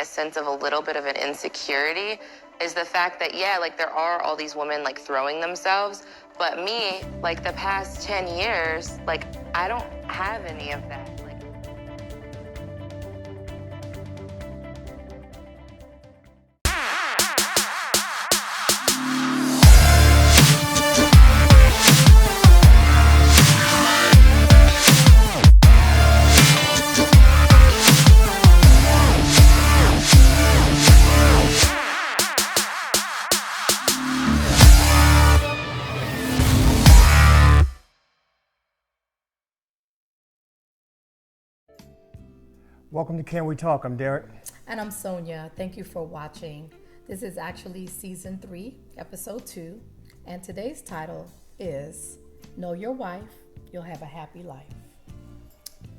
sense of a little bit of an insecurity is the fact that, yeah, like there are all these women like throwing themselves, but me, like the past 10 years, like I don't have any of that. Welcome to Can We Talk? I'm Derek. And I'm Sonia. Thank you for watching. This is actually season 3, episode 2. And today's title is Know Your Wife, You'll Have a Happy Life.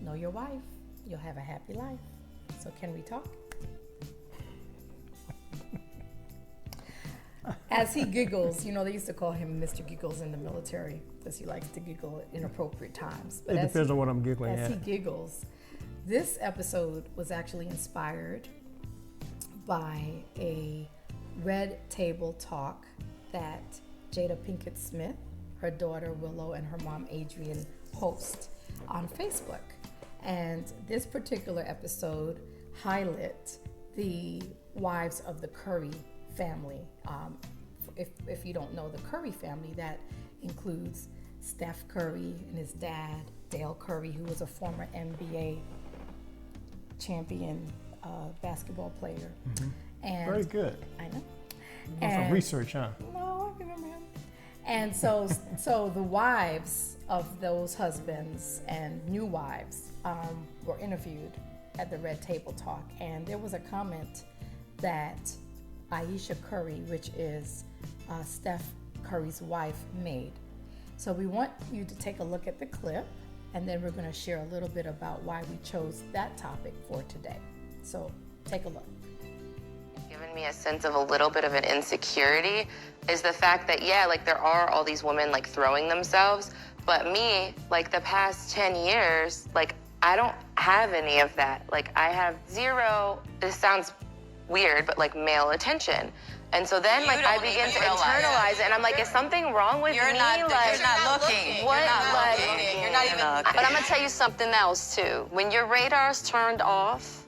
Know your wife, you'll have a happy life. So can we talk? As he giggles, you know, they used to call him Mr. Giggles in the military because he likes to giggle at inappropriate times. But it depends on what I'm giggling at. As he giggles, this episode was actually inspired by a Red Table Talk that Jada Pinkett Smith, her daughter Willow, and her mom Adrienne host on Facebook. And this particular episode highlight the wives of the Curry family. If you don't know the Curry family, that includes Steph Curry and his dad, Dale Curry, who was a former NBA champion basketball player. Mm-hmm. And very good. I know. Did some research, huh? No, I remember him. And so the wives of those husbands and new wives were interviewed at the Red Table Talk, and there was a comment that Ayesha Curry, which is Steph Curry's wife, made. So we want you to take a look at the clip, and then we're going to share a little bit about why we chose that topic for today. So take a look. Given me a sense of a little bit of an insecurity is the fact that, yeah, like there are all these women like throwing themselves, but me, like the past 10 years, like I don't have any of that. Like I have zero, this sounds weird, but like male attention. And so then like I begin to internalize it, and I'm like, is something wrong with me? You're not looking. What? You're not even looking. But I'm gonna tell you something else too. When your radar's turned off,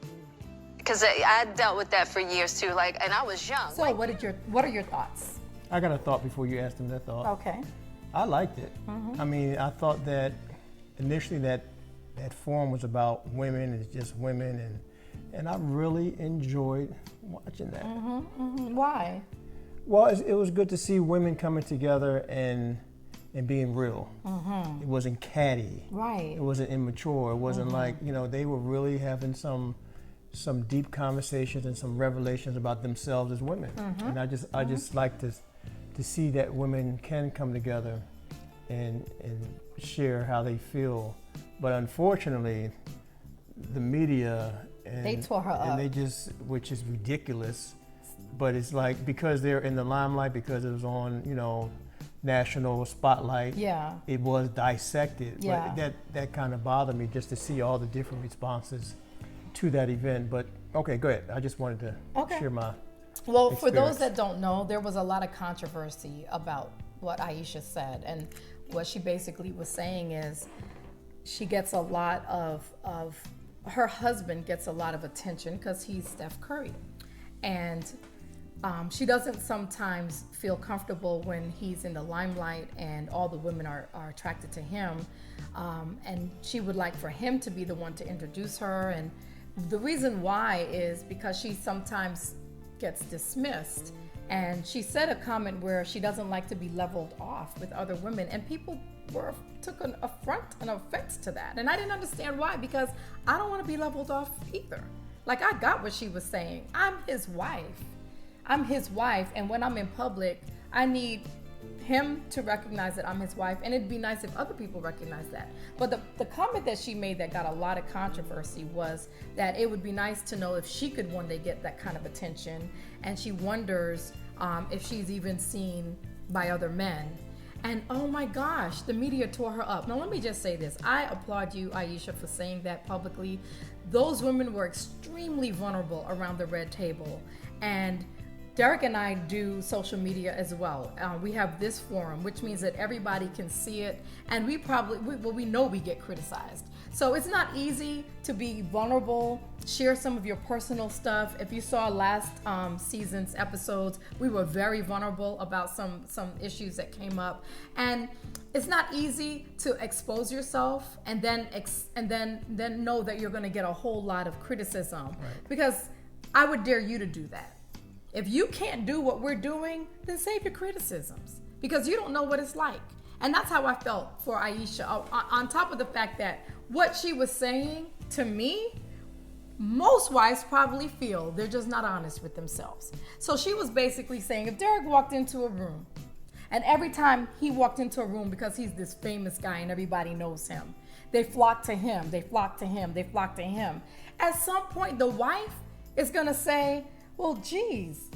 because I dealt with that for years too. Like, and I was young. So what are your thoughts? I got a thought before you asked him that thought. Okay. I liked it. Mm-hmm. I mean, I thought that initially that forum was about women, it's just women, and I really enjoyed watching that. Mm-hmm, mm-hmm. Why? Well, it was good to see women coming together and being real. Mm-hmm. It wasn't catty. Right. It wasn't immature. It wasn't like, you know, they were really having some deep conversations and some revelations about themselves as women. Mm-hmm. And I just like to see that women can come together and share how they feel. But unfortunately, the media they tore her up. And they just, which is ridiculous, but it's like because they're in the limelight, because it was on, you know, national spotlight. Yeah. It was dissected. Yeah. But that kind of bothered me just to see all the different responses to that event. But okay, go ahead. I just wanted to share my Well, experience. for those that don't know, there was a lot of controversy about what Ayesha said, and what she basically was saying is she gets a lot of her husband gets a lot of attention because he's Steph Curry, and she doesn't sometimes feel comfortable when he's in the limelight and all the women are attracted to him, and she would like for him to be the one to introduce her. And the reason why is because she sometimes gets dismissed, and she said a comment where she doesn't like to be leveled off with other women, and people took an affront and offense to that, and I didn't understand why, because I don't want to be leveled off either. Like, I got what she was saying. I'm his wife, and when I'm in public, I need him to recognize that I'm his wife, and it'd be nice if other people recognize that. But the comment that she made that got a lot of controversy was that it would be nice to know if she could one day get that kind of attention, and she wonders if she's even seen by other men. And oh my gosh, the media tore her up. Now let me just say this. I applaud you, Ayesha, for saying that publicly. those women were extremely vulnerable around the red table. And Derek and I do social media as well. We have this forum, which means that everybody can see it, and we know we get criticized. So it's not easy to be vulnerable, share some of your personal stuff. If you saw last season's episodes, we were very vulnerable about some issues that came up, and it's not easy to expose yourself and then know that you're going to get a whole lot of criticism. Right. Because I would dare you to do that. If you can't do what we're doing, then save your criticisms, because you don't know what it's like. And that's how I felt for Ayesha. On top of the fact that what she was saying to me, most wives probably feel they're just not honest with themselves. So she was basically saying, if Derek walked into a room, and every time he walked into a room, because he's this famous guy and everybody knows him, they flock to him, they flock to him, they flock to him. At some point, the wife is gonna say, well, geez,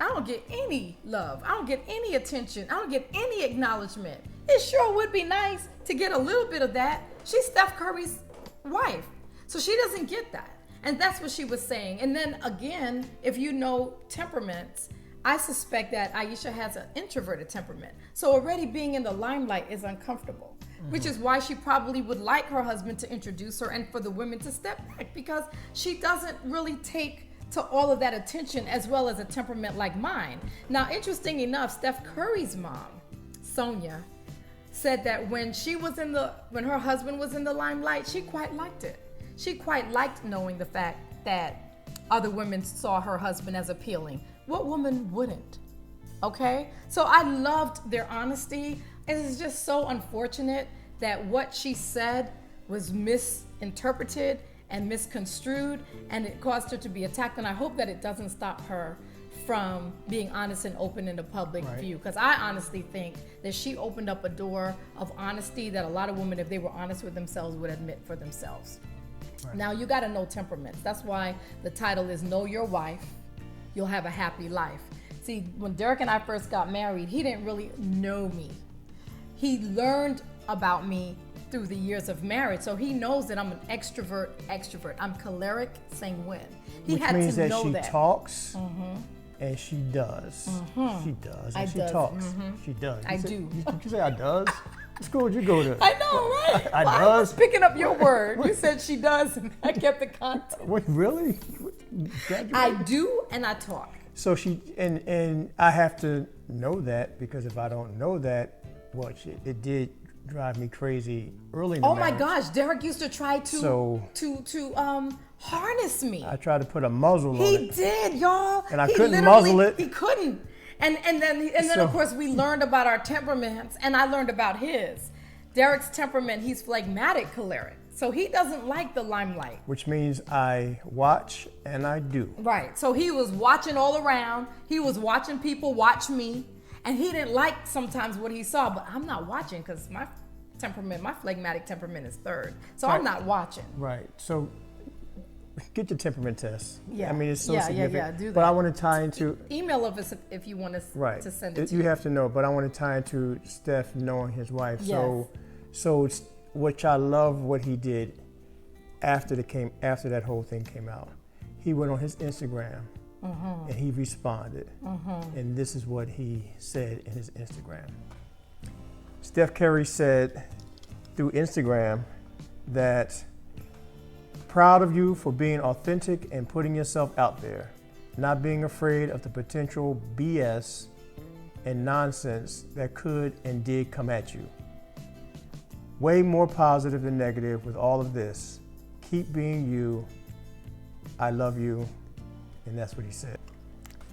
I don't get any love. I don't get any attention. I don't get any acknowledgement. It sure would be nice to get a little bit of that. She's Steph Curry's wife, so she doesn't get that. And that's what she was saying. And then again, if you know temperaments, I suspect that Ayesha has an introverted temperament. So already being in the limelight is uncomfortable, which is why she probably would like her husband to introduce her and for the women to step back, because she doesn't really take to all of that attention, as well as a temperament like mine. Now, interesting enough, Steph Curry's mom, Sonia, said that when her husband was in the limelight, she quite liked it. She quite liked knowing the fact that other women saw her husband as appealing. What woman wouldn't? Okay? So I loved their honesty. It is just so unfortunate that what she said was misinterpreted and misconstrued, and it caused her to be attacked. And I hope that it doesn't stop her from being honest and open in the public view, because I honestly think that she opened up a door of honesty that a lot of women, if they were honest with themselves, would admit for themselves. Right. Now, you got to know temperaments. That's why the title is Know Your Wife, You'll Have a Happy Life. See, when Derek and I first got married, he didn't really know me. He learned about me through the years of marriage, so he knows that I'm an extrovert. I'm choleric, sanguine. He Which had means to that know she that. talks and she does. She does and she talks. She does. I do. You say I does? What school did you go to? I know, right? I Well, I does. was picking up your word. You said she does, and I kept the context. What, really? I do, and I talk. So she and I have to know that, because if I don't know that, well, it did drive me crazy early in the marriage. My gosh, Derek used to try to harness me. I tried to put a muzzle on it. He did, y'all. And I He couldn't literally- muzzle it. He couldn't. And then of course we learned about our temperaments, and I learned about his. Derek's temperament, he's phlegmatic choleric. So he doesn't like the limelight. Which means I watch and I do. Right. So he was watching all around. He was watching people watch me. And he didn't like sometimes what he saw, but I'm not watching because my phlegmatic temperament is third. So I'm not watching. Right. So get your temperament test. Yeah. I mean, it's so Yeah, significant. do that. But I want to tie into... Email us if you want to send it to you. You have to know, but I want to tie into Steph knowing his wife. Yes. So which I love what he did after that whole thing came out. He went on his Instagram and he responded. And this is what he said in his Instagram. Steph Curry said through Instagram that proud of you for being authentic and putting yourself out there, not being afraid of the potential BS and nonsense that could and did come at you. Way more positive than negative with all of this. Keep being you. I love you. And that's what he said.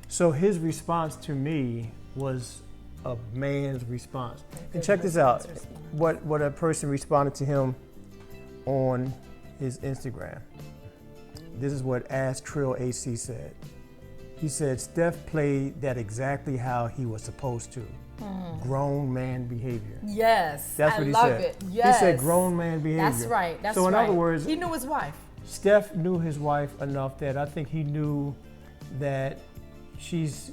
So his response to me was a man's response. And check this out. What a person responded to him on his Instagram. This is what Ask Trill AC said. He said, Steph played that exactly how he was supposed to. Grown man behavior. Yes, That's what I he love said. it. Yes. He said grown man behavior. That's right. So in other words, he knew his wife. Steph knew his wife enough that I think he knew that she's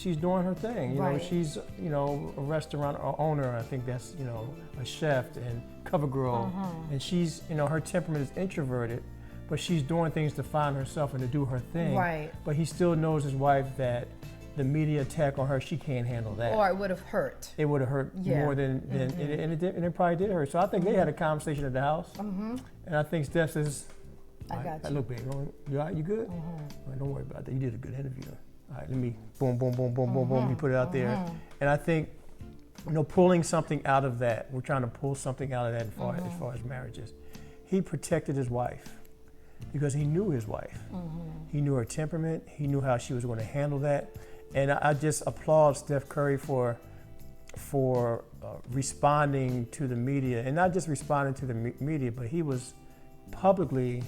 doing her thing. You know, she's a restaurant owner. I think that's a chef and cover girl, and she's her temperament is introverted, but she's doing things to find herself and to do her thing. Right. But he still knows his wife that the media attack on her, she can't handle that. Or it would have hurt. It would have hurt more than and it probably did hurt. So I think they had a conversation at the house, and I think Steph says, I got you. Look, babe, you all right? You good? All right, don't worry about that. You did a good interview. All right, let me boom, boom, boom, boom, boom, boom. You put it out there, and I think, pulling something out of that. We're trying to pull something out of that as far as marriages. He protected his wife because he knew his wife. He knew her temperament. He knew how she was going to handle that. And I just applaud Steph Curry for responding to the media, and not just responding to the media, but he was publicly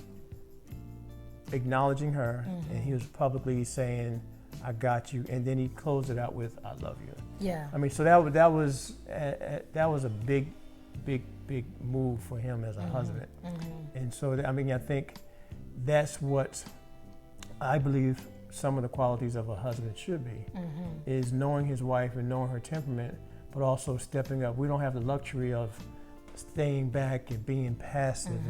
acknowledging her, and he was publicly saying, "I got you," and then he closed it out with, "I love you." Yeah. I mean, so that was a big move for him as a husband, and so I think that's what I believe some of the qualities of a husband should be, is knowing his wife and knowing her temperament, but also stepping up. We don't have the luxury of staying back and being passive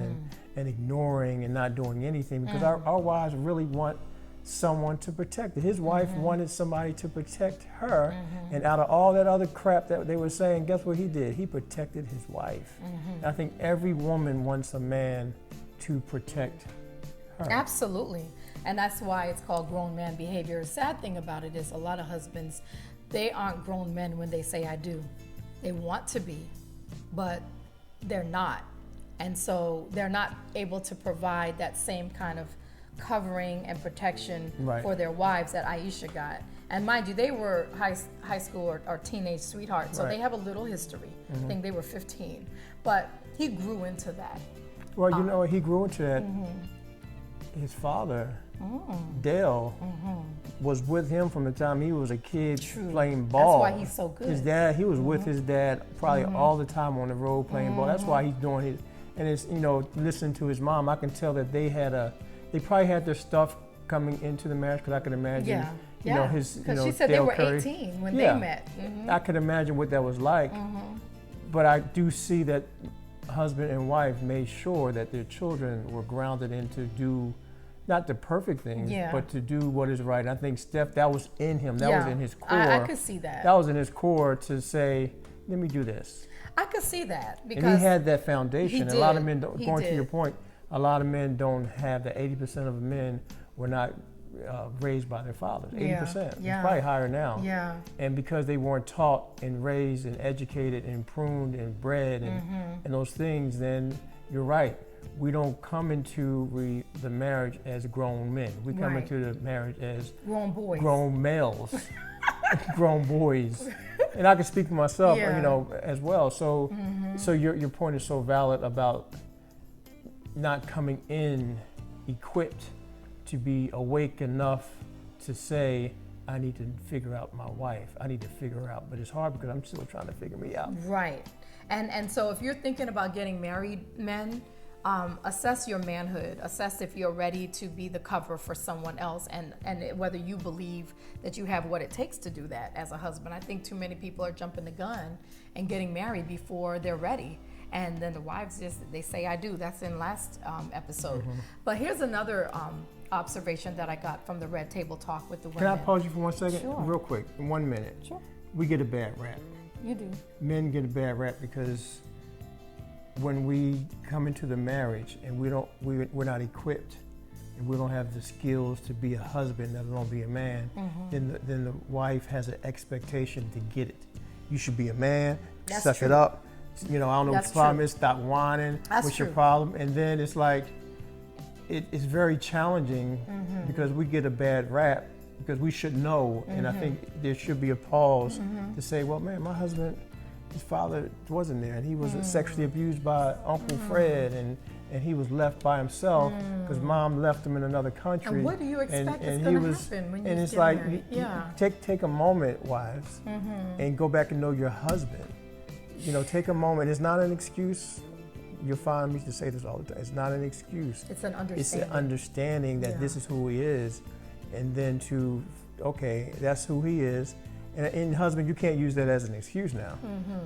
and ignoring and not doing anything, because our wives really want someone to protect it. His wife wanted somebody to protect her, and out of all that other crap that they were saying, guess what he did? He protected his wife. And I think every woman wants a man to protect her. Absolutely. And that's why it's called grown man behavior. The sad thing about it is a lot of husbands, they aren't grown men when they say I do. They want to be, but they're not. And so they're not able to provide that same kind of covering and protection for their wives that Ayesha got. And mind you, they were high school or teenage sweethearts, so they have a little history. I think they were 15. But he grew into that. Well, he grew into that. His father, Dale, was with him from the time he was a kid playing ball. That's why he's so good. His dad, he was with his dad probably all the time on the road playing ball. That's why he's doing his, and it's, listening to his mom, I can tell that they probably had their stuff coming into the marriage, because I can imagine, his, because she said Dale they were Curry. 18 when they met. I could imagine what that was like, but I do see that husband and wife made sure that their children were grounded into do not the perfect things, but to do what is right. I think Steph, that was in him. That was in his core. I could see that. That was in his core to say, let me do this. I could see that, because and he had that foundation. A lot of men, going to your point, a lot of men don't have that. 80% of men were not raised by their fathers. 80%. It's probably higher now. Yeah. And because they weren't taught and raised and educated and pruned and bred and those things, then you're right. We don't come into the marriage as grown men. We come into the marriage as grown boys, grown males, grown boys. And I can speak for myself, as well. So, so your point is so valid about not coming in equipped to be awake enough to say, I need to figure out my wife. I need to figure her out. But it's hard because I'm still trying to figure me out. Right. And so if you're thinking about getting married, men, assess your manhood. Assess if you're ready to be the cover for someone else, and whether you believe that you have what it takes to do that as a husband. I think too many people are jumping the gun and getting married before they're ready. And then the wives they say, I do. That's in last episode. But here's another observation that I got from the Red Table Talk with the women. Can I pause you for 1 second? Sure. Real quick, in 1 minute. Sure. We get a bad rap. You do. Men get a bad rap because when we come into the marriage and we're not equipped and we don't have the skills to be a husband, let alone be a man, then the wife has an expectation to get it. You should be a man, suck it up. I don't know what the problem is, stop whining. What's your problem? And then it's like, it's very challenging because we get a bad rap because we should know. And I think there should be a pause to say, well, man, my husband, his father wasn't there, and he was sexually abused by Uncle Fred, and he was left by himself because mom left him in another country. And what do you expect is going to happen when you and it's get like, married? take a moment, wives, and go back and know your husband. Take a moment. It's not an excuse. You'll find me to say this all the time. It's not an excuse. It's an understanding. It's an understanding that this is who he is, and then okay, that's who he is, And husband, you can't use that as an excuse now.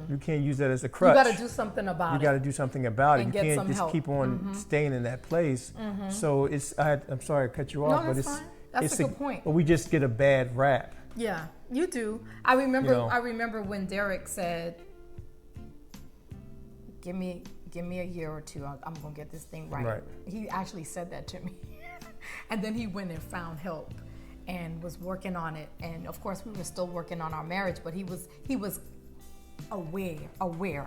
You can't use that as a crutch. You got to do something about it. You got to do something about it. And You get can't some just help. keep on staying in that place. So I'm sorry to cut you off, No, but that's fine. That's a good point. But we just get a bad rap. Yeah, you do. I remember. You know. I remember when Derek said, "Give me a year or two. I'm gonna get this thing right." Right. He actually said that to me, and then he went and found help, and was working on it. And of course, we were still working on our marriage, but he was aware,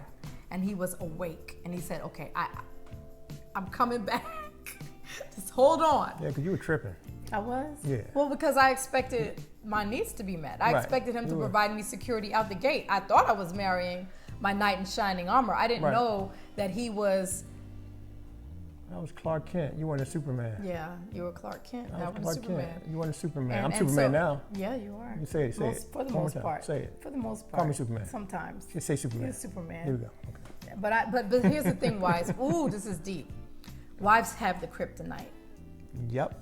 and he was awake. And he said, "Okay, I'm coming back. Just hold on." Yeah, because you were tripping. I was? Yeah. Well, because I expected my needs to be met. I Right. expected him to You were. provide me security out the gate. I thought I was marrying my knight in shining armor. I didn't Right. know that he was, I was Clark Kent. You weren't a Superman. yeah, you were Clark Kent. I I was was Clark Superman. Kent. You weren't a Superman. And- I'm and Superman so- now. Yeah, you are. You say it. Say it. For the One more most time. part. Say it. For the most part. Call me Superman. Sometimes. Just say Superman. You're Superman. Here we go. Okay. But here's the thing, wives. Ooh, this is deep. Wives have the kryptonite. Yep.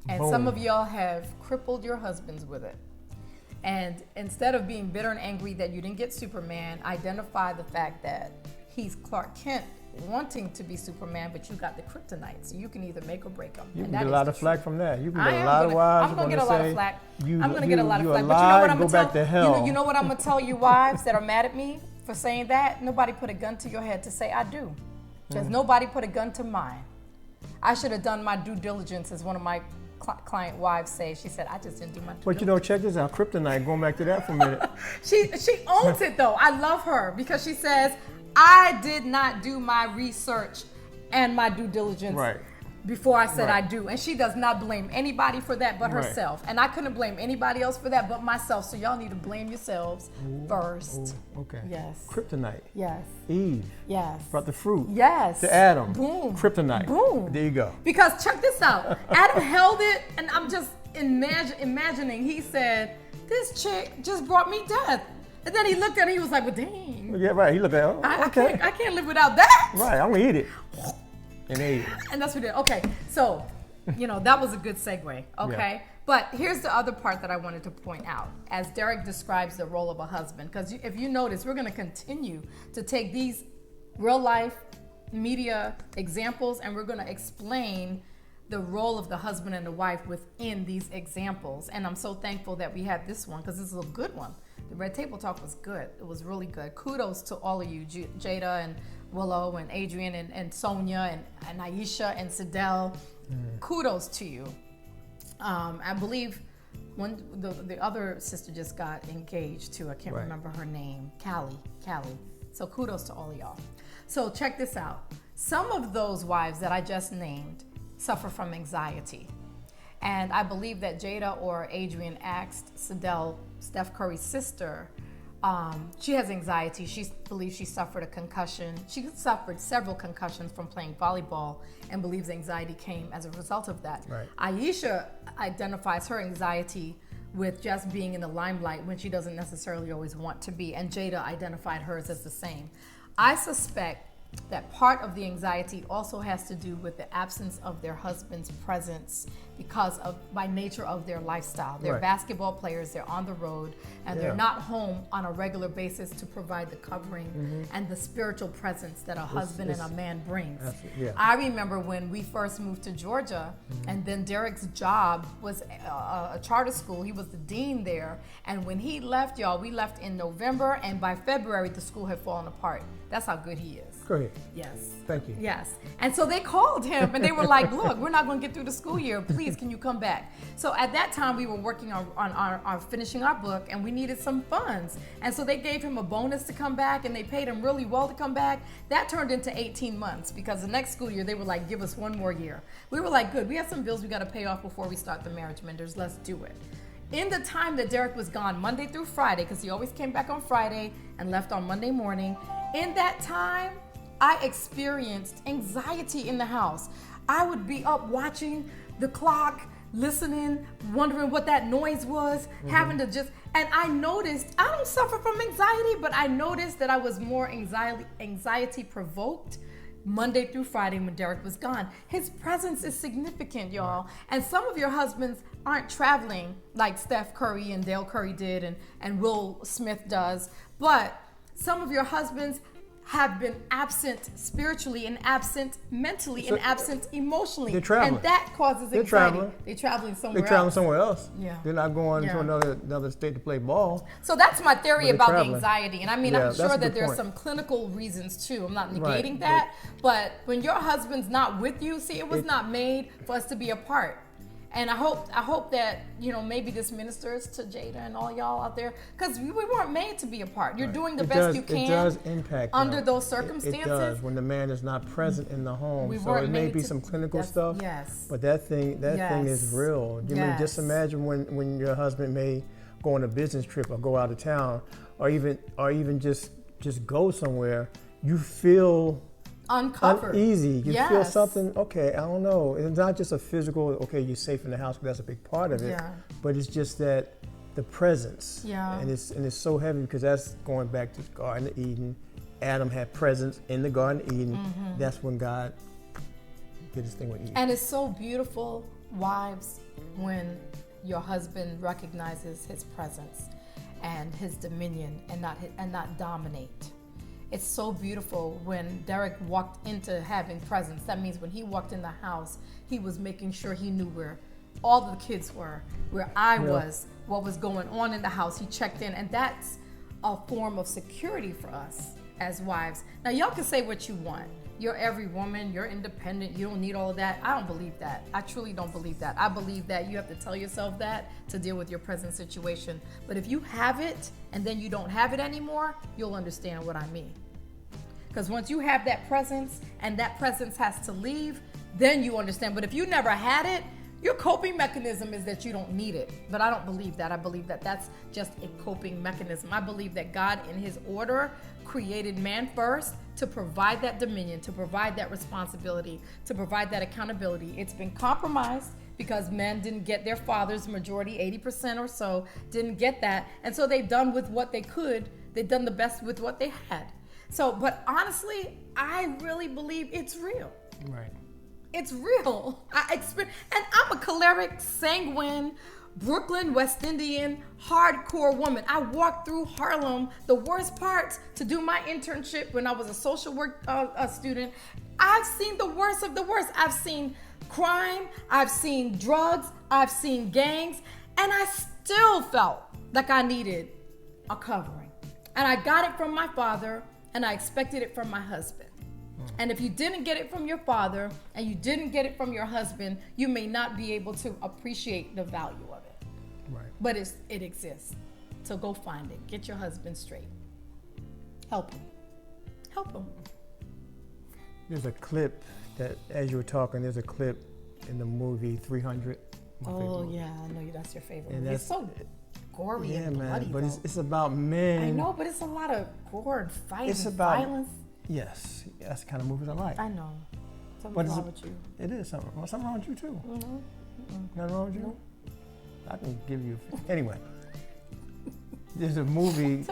And Boom. some of y'all have crippled your husbands with it. And instead of being bitter and angry that you didn't get Superman, identify the fact that he's Clark Kent wanting to be Superman, but you got the kryptonite. So you can either make or break him. You And can that get a is lot the of flack truth. from that. You can I get a am lot of wives. I'm gonna get a lot of flack. You, I'm gonna get a lot of you flack. a But you know what lie, I'm go gonna back tell to hell. you know what I'm gonna tell you wives that are mad at me for saying that? Nobody put a gun to your head to say I do. Because nobody put a gun to mine. I should have done my due diligence, as one of my client wives say. She said, I just didn't do my due But you know, check this out. Kryptonite, going back to that for a minute. She owns it though. I love her because she says, I did not do my research and my due diligence Right. before I said Right. I do. And she does not blame anybody for that but Right. herself. And I couldn't blame anybody else for that but myself. So y'all need to blame yourselves first. Ooh, okay. Yes. Kryptonite. Yes. Eve Yes. brought the fruit. Yes. To Adam. Boom. Kryptonite. Boom. There you go. Because check this out. Adam held it, and I'm just imagining. He said, "This chick just brought me death." And then he looked at it. He was like, "Well, dang, Yeah, right. He looked at it. I Okay. can't live without that." Right. I'm going to eat it. And ate it. And that's what we did. Okay, so that was a good segue. Okay. Yeah. But here's the other part that I wanted to point out as Derek describes the role of a husband. Because if you notice, we're going to continue to take these real life media examples and we're going to explain the role of the husband and the wife within these examples. And I'm so thankful that we had this one because this is a good one. The Red Table Talk was good. It was really good. Kudos to all of you, Jada and Willow and Adrian and Sonia and Ayesha and Sidel. Kudos to you. I believe when the other sister just got engaged too. I can't Right. remember her name. Callie. So kudos to all of y'all. So check this out. Some of those wives that I just named suffer from anxiety. And I believe that Jada or Adrian asked Sidel, Steph Curry's sister, she has anxiety. She believes she suffered a concussion. She suffered several concussions from playing volleyball and believes anxiety came as a result of that. Right. Ayesha identifies her anxiety with just being in the limelight when she doesn't necessarily always want to be. And Jada identified hers as the same. I suspect that part of the anxiety also has to do with the absence of their husband's presence because of by nature of their lifestyle. They're Right. basketball players, they're on the road, and Yeah. they're not home on a regular basis to provide the covering and the spiritual presence that a husband and a man brings. Absolutely, yeah. I remember when we first moved to Georgia, and then Derek's job was a charter school. He was the dean there, and when he left, y'all, we left in November, and by February, the school had fallen apart. That's how good he is. Go ahead. Yes. Thank you. Yes. And so they called him and they were like, look, we're not going to get through the school year. Please, can you come back? So at that time, we were working on finishing our book and we needed some funds. And so they gave him a bonus to come back and they paid him really well to come back. That turned into 18 months because the next school year, they were like, give us one more year. We were like, good. We have some bills we got to pay off before we start the marriage menders. Let's do it. In the time that Derek was gone, Monday through Friday, because he always came back on Friday and left on Monday morning, in that time, I experienced anxiety in the house. I would be up watching the clock, listening, wondering what that noise was, having to and I noticed, I don't suffer from anxiety, but I noticed that I was more anxiety provoked Monday through Friday when Derek was gone. His presence is significant, y'all. And some of your husbands aren't traveling like Steph Curry and Dale Curry did and Will Smith does, but some of your husbands have been absent spiritually and absent mentally and absent emotionally. They're traveling. And that causes anxiety. They're traveling somewhere They're traveling else. somewhere else. Yeah. They're not going Yeah. to another state to play ball. So that's my theory But about they're the traveling. anxiety. And I mean, Yeah, I'm that's sure a that good there's point. some clinical reasons too. I'm not negating Right, that. But when your husband's not with you, see, it was not made for us to be apart. And I hope that, maybe this ministers to Jada and all y'all out there, because we weren't made to be apart. You're doing the best you can. It does impact under them. those circumstances. It does when the man is not present in the home. We So weren't it may made be to- some clinical yes, stuff. yes. But that thing is Yes. real. You mean, just Yes. imagine when your husband may go on a business trip or go out of town, or even just go somewhere. You feel Uncovered. uneasy. You feel Yes. something. Okay, I don't know. It's not just a physical. Okay, you're safe in the house. That's a big part of it. Yeah. But it's just that the presence. Yeah. And it's so heavy because that's going back to the Garden of Eden. Adam had presence in the Garden of Eden. Mm-hmm. That's when God did his thing with Eve. And it's so beautiful, wives, when your husband recognizes his presence and his dominion and not dominate. It's so beautiful when Derek walked into having presence. That means when he walked in the house, he was making sure he knew where all the kids were, where I was, what was going on in the house. He checked in, and that's a form of security for us as wives. Now, y'all can say what you want. You're every woman, you're independent, you don't need all of that. I don't believe that. I truly don't believe that. I believe that you have to tell yourself that to deal with your present situation. But if you have it and then you don't have it anymore, you'll understand what I mean. Because once you have that presence and that presence has to leave, then you understand. But if you never had it, your coping mechanism is that you don't need it. But I don't believe that. I believe that that's just a coping mechanism. I believe that God, in his order, created man first to provide that dominion, to provide that responsibility, to provide that accountability. It's been compromised because men didn't get their fathers, majority 80% or so, didn't get that. And so they've done with what they could. They've done the best with what they had. So, but honestly, I really believe it's real. Right. It's real. And I'm a choleric, sanguine, Brooklyn, West Indian, hardcore woman. I walked through Harlem, the worst parts, to do my internship when I was a social work student. I've seen the worst of the worst. I've seen crime, I've seen drugs, I've seen gangs, and I still felt like I needed a covering. And I got it from my father, and I expected it from my husband. And if you didn't get it from your father and you didn't get it from your husband, you may not be able to appreciate the value of it. Right. But it exists. So go find it. Get your husband straight. Help him. Help him. There's a clip that, as you were talking, there's a clip in the movie 300. Oh, yeah. I know that's your favorite And movie. It's so gory and bloody. but though. it's about men. I know, but it's a lot of gore and fight It's and about- violence. Yes, that's the kind of movies I like. I know. But Something's it's wrong with you. It is something. Well, something wrong with you too. Mm-hmm. Nothing wrong with you? I can give you. Anyway, there's a movie.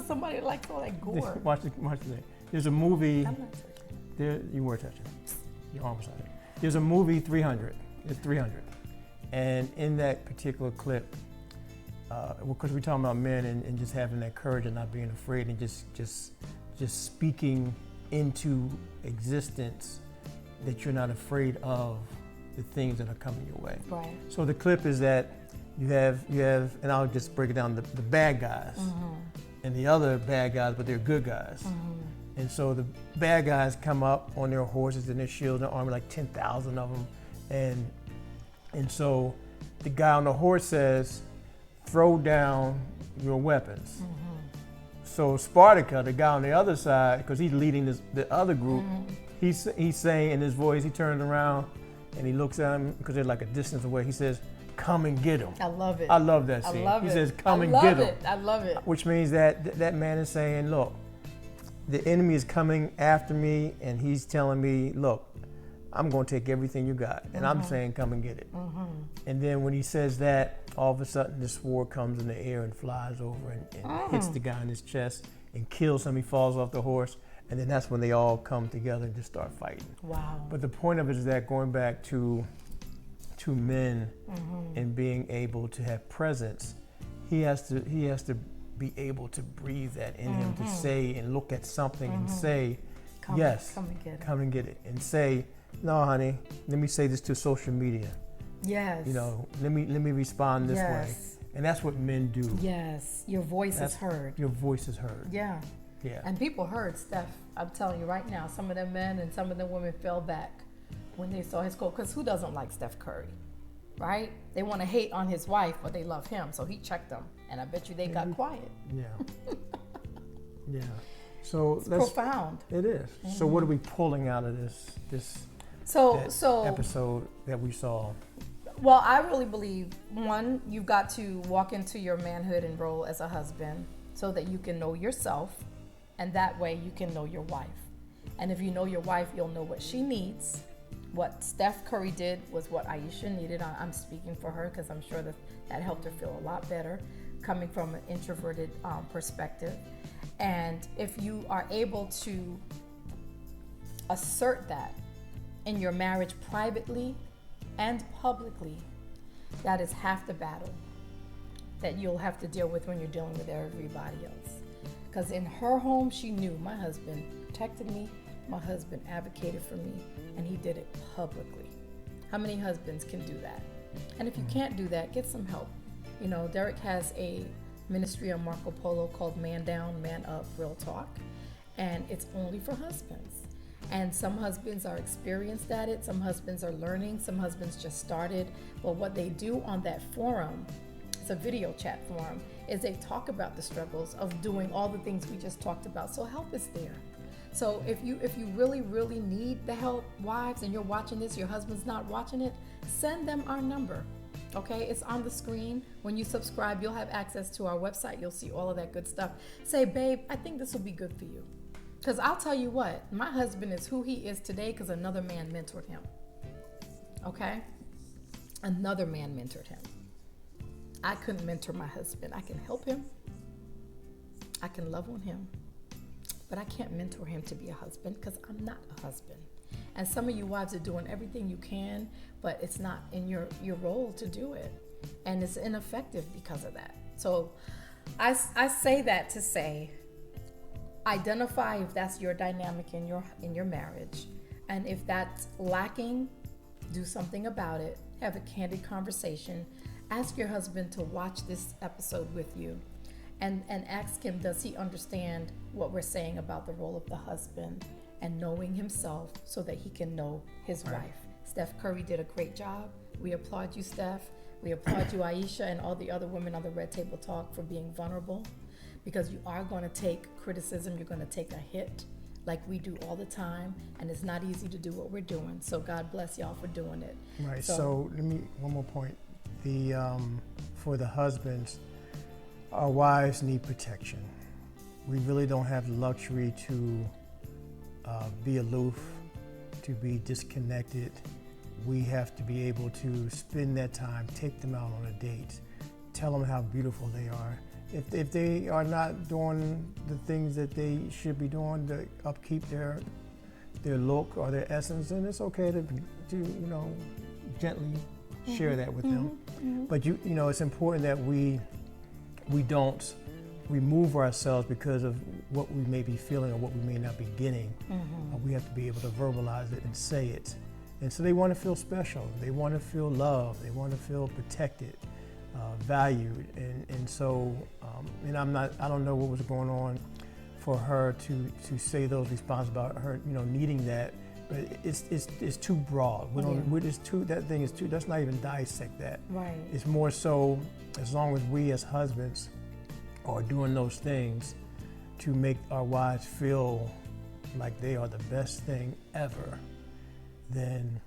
Somebody likes all that gore. Watch the. There's a movie. I'm not touching. There, you were touching. Your arm was on it. There's a movie 300. It's 300, and in that particular clip, because we're talking about men and just having that courage and not being afraid and just speaking into existence that you're not afraid of the things that are coming your way. Right. So the clip is that you have, and I'll just break it down, the bad guys and the other bad guys, but they're good guys. And so the bad guys come up on their horses and their shields and their army, like 10,000 of them. And so the guy on the horse says, throw down your weapons. So Spartacus, the guy on the other side, because he's leading the other group, he's saying in his voice, he turns around and he looks at him, because they're like a distance away, he says, come and get him. I love it. I love that scene. I love he it. says, come I and love get him. it. I love it. Which means that that man is saying, look, the enemy is coming after me, and he's telling me, look, I'm going to take everything you got. And I'm saying, come and get it. And then when he says that, all of a sudden the sword comes in the air and flies over and hits the guy in his chest and kills him. He falls off the horse. And then that's when they all come together and just start fighting. Wow. But the point of it is that going back to men and being able to have presence, he has to be able to breathe that in him, to say and look at something and say, come and get it. And say, no, honey, let me say this to social media. Yes. Let me respond this way. And that's what men do. Yes. Your voice is heard. Your voice is heard. Yeah. Yeah. And people heard Steph. I'm telling you right now, some of them men and some of the women fell back when they saw his quote. Because who doesn't like Steph Curry, right? They want to hate on his wife, but they love him. So he checked them. And I bet you they got quiet. Yeah. Yeah. So it's profound. It is. So what are we pulling out of this episode that we saw? Well, I really believe, one, you've got to walk into your manhood and role as a husband so that you can know yourself, and that way you can know your wife. And if you know your wife, you'll know what she needs. What Steph Curry did was what Ayesha needed. I'm speaking for her because I'm sure that helped her feel a lot better coming from an introverted perspective. And if you are able to assert that in your marriage privately and publicly, that is half the battle that you'll have to deal with when you're dealing with everybody else. Because in her home, she knew my husband protected me, my husband advocated for me, and he did it publicly. How many husbands can do that? And if you can't do that, get some help. Derek has a ministry on Marco Polo called Man Down, Man Up, Real Talk, and it's only for husbands. And some husbands are experienced at it, some husbands are learning, some husbands just started. But what they do on that forum, it's a video chat forum, is they talk about the struggles of doing all the things we just talked about. So help is there. So if you really, really need the help, wives, and you're watching this, your husband's not watching it, send them our number. Okay, it's on the screen. When you subscribe, you'll have access to our website. You'll see all of that good stuff. Say, babe, I think this will be good for you. Because I'll tell you what, my husband is who he is today because another man mentored him. Okay? Another man mentored him. I couldn't mentor my husband. I can help him. I can love on him. But I can't mentor him to be a husband because I'm not a husband. And some of you wives are doing everything you can, but it's not in your role to do it. And it's ineffective because of that. So I say that to say, identify if that's your dynamic in your marriage. And if that's lacking, do something about it. Have a candid conversation. Ask your husband to watch this episode with you. And ask him, does he understand what we're saying about the role of the husband and knowing himself so that he can know his wife. Steph Curry did a great job. We applaud you, Steph. We applaud you, Ayesha, and all the other women on the Red Table Talk for being vulnerable, because you are going to take criticism. You're going to take a hit like we do all the time, and it's not easy to do what we're doing. So God bless y'all for doing it. Right. So let me, one more point. For the husbands, our wives need protection. We really don't have the luxury to be aloof, to be disconnected. We have to be able to spend that time, take them out on a date, tell them how beautiful they are. If they are not doing the things that they should be doing to upkeep their look or their essence, then it's okay to gently share that with them. But it's important that we don't remove ourselves because of what we may be feeling or what we may not be getting. We have to be able to verbalize it and say it. And so they want to feel special. They want to feel loved. They want to feel protected, valued. And so, and I don't know what was going on for her to say those responses about her, needing that. But it's too broad. Let's not even dissect that. Right. It's more so, as long as we as husbands are doing those things to make our wives feel like they are the best thing ever, then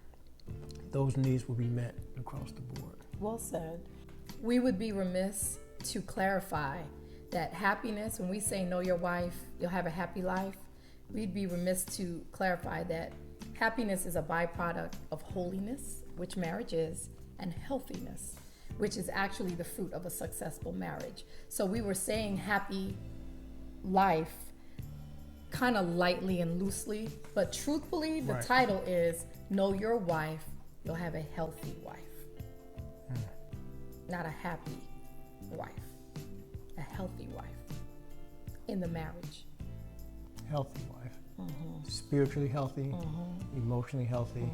those needs will be met across the board. Well said. We would be remiss to clarify that happiness, when we say know your wife, you'll have a happy life, we'd be remiss to clarify that happiness is a byproduct of holiness, which marriage is, and healthiness, which is actually the fruit of a successful marriage. So we were saying happy life kind of lightly and loosely, but truthfully, the Right. title is Know Your Wife, You'll Have a Healthy Wife. Not a happy wife, a healthy wife in the marriage. Healthy wife. Spiritually healthy, emotionally healthy,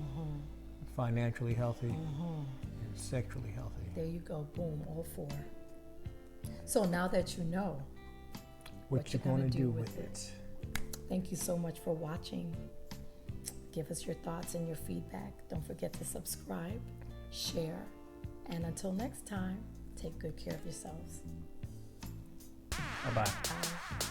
financially healthy, and sexually healthy. There you go, boom, all four. So now that you know What you're going to do with it. thank you so much for watching. Give us your thoughts and your feedback. Don't forget to subscribe, share, and until next time, take good care of yourselves. Bye-bye. Bye.